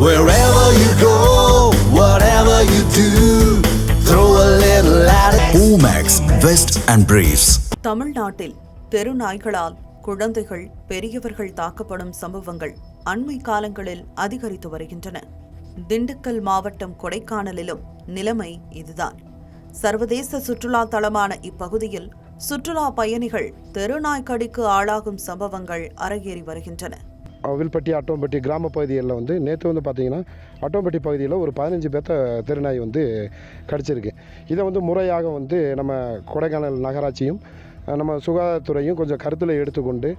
Wherever you go, whatever you do, throw a little at it. Omax, Vest and Briefs. தமிழ்நாட்டில் தெரு நாய்களால் குழந்தைகள் பெரியவர்கள் தாக்கப்படும் சம்பவங்கள் அண்மை காலங்களில் அதிகரித்து வருகின்றன. திண்டுக்கல் மாவட்டம் கொடைக்கானலிலும் நிலைமை இதுதான். சர்வதேச சுற்றுலா தலமான இப்பகுதியில் சுற்றுலா பயணிகள் தெருநாய்க்கடிக்கு ஆளாகும் சம்பவங்கள் அரங்கேறி வருகின்றன. வில்பட்டி அட்டோம்பட்டி கிராம பகுதிகளில் நேற்று பார்த்தீங்கன்னா அட்டோம்பட்டி பகுதியில் ஒரு 15 பேர்த்த தெருநாய் கடிச்சிருக்கு. இதை முறையாக நம்ம கொடைக்கானல் நகராட்சியும் நம்ம சுகாதாரத்துறையும் கொஞ்சம் கருத்தில் எடுத்துக்கொண்டு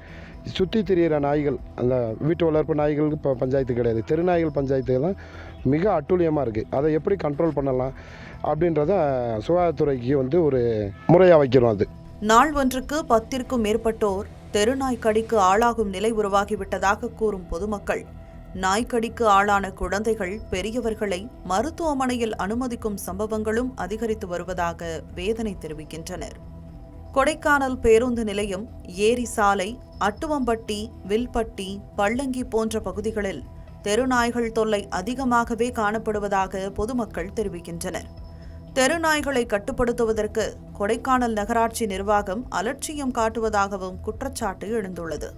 சுற்றி திரிகிற நாய்கள், அந்த வீட்டு வளர்ப்பு நாய்கள் இப்போ பஞ்சாயத்து கிடையாது, தெருநாய்கள் பஞ்சாயத்து தான் மிக அட்டூழியமாக இருக்குது. அதை எப்படி கண்ட்ரோல் பண்ணலாம் அப்படின்றத சுகாதாரத்துறைக்கு ஒரு முறையாக வைக்கிறோம். அது நாள் ஒன்றுக்கு 10க்கும் மேற்பட்டோர் தெருநாய்க்கடிக்கு ஆளாகும் நிலை உருவாகிவிட்டதாக கூறும் பொதுமக்கள் நாய்க்கடிக்கு ஆளான குழந்தைகள் பெரியவர்களை மருத்துவமனையில் அனுமதிக்கும் சம்பவங்களும் அதிகரித்து வருவதாக வேதனை தெரிவிக்கின்றனர். கொடைக்கானல் பேருந்து நிலையம், ஏரி சாலை, அட்டுவம்பட்டி, வில்பட்டி, பள்ளங்கி போன்ற பகுதிகளில் தெருநாய்கள் தொல்லை அதிகமாகவே காணப்படுவதாக பொதுமக்கள் தெரிவிக்கின்றனர். தெருநாய்களை கட்டுப்படுத்துவதற்கு கொடைக்கானல் நகராட்சி நிர்வாகம் அலட்சியம் காட்டுவதாகவும் குற்றச்சாட்டு எழுந்துள்ளது.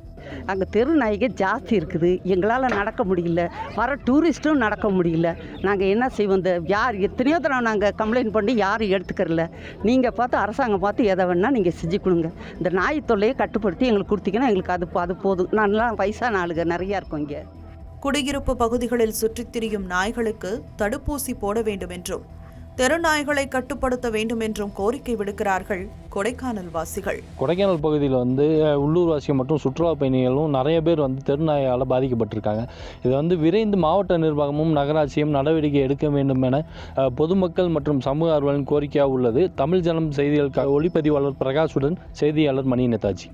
அங்கே தெரு நாய்கள் ஜாஸ்தி இருக்குது. எங்களால் நடக்க முடியல, வர டூரிஸ்ட்டும் நடக்க முடியல. நாங்கள் என்ன செய்வோம்? யார் எத்தனையோ தடவை நாங்கள் கம்ப்ளைண்ட் பண்ணி யாரும் எடுத்துக்கிறல. நீங்கள் பார்த்து அரசாங்கம் பார்த்து எதை வேணால் நீங்கள் செஞ்சு கொடுங்க. இந்த நாய் தொல்லையை கட்டுப்படுத்தி எங்களுக்கு கொடுத்தீங்கன்னா எங்களுக்கு அது போதும். நான்லாம் வயசான ஆளுங்க நிறையா இருக்கும். இங்கே குடியிருப்பு பகுதிகளில் சுற்றித் திரியும் நாய்களுக்கு தடுப்பூசி போட வேண்டும் என்றும் தெருநாய்களை கட்டுப்படுத்த வேண்டும் என்றும் கோரிக்கை விடுக்கிறார்கள் கொடைக்கானல் வாசிகள். கொடைக்கானல் பகுதியில் உள்ளூர்வாசிகள் மற்றும் சுற்றுலா பயணிகளும் நிறைய பேர் தெருநாயால் பாதிக்கப்பட்டிருக்காங்க. இதை விரைந்து மாவட்ட நிர்வாகமும் நகராட்சியும் நடவடிக்கை எடுக்க வேண்டும் என பொதுமக்கள் மற்றும் சமூக ஆர்வலர்களின் கோரிக்கையாக உள்ளது. தமிழ் ஜனம் செய்திகளுக்காக ஒளிப்பதிவாளர் பிரகாஷுடன் செய்தியாளர் மணி நேதாஜி.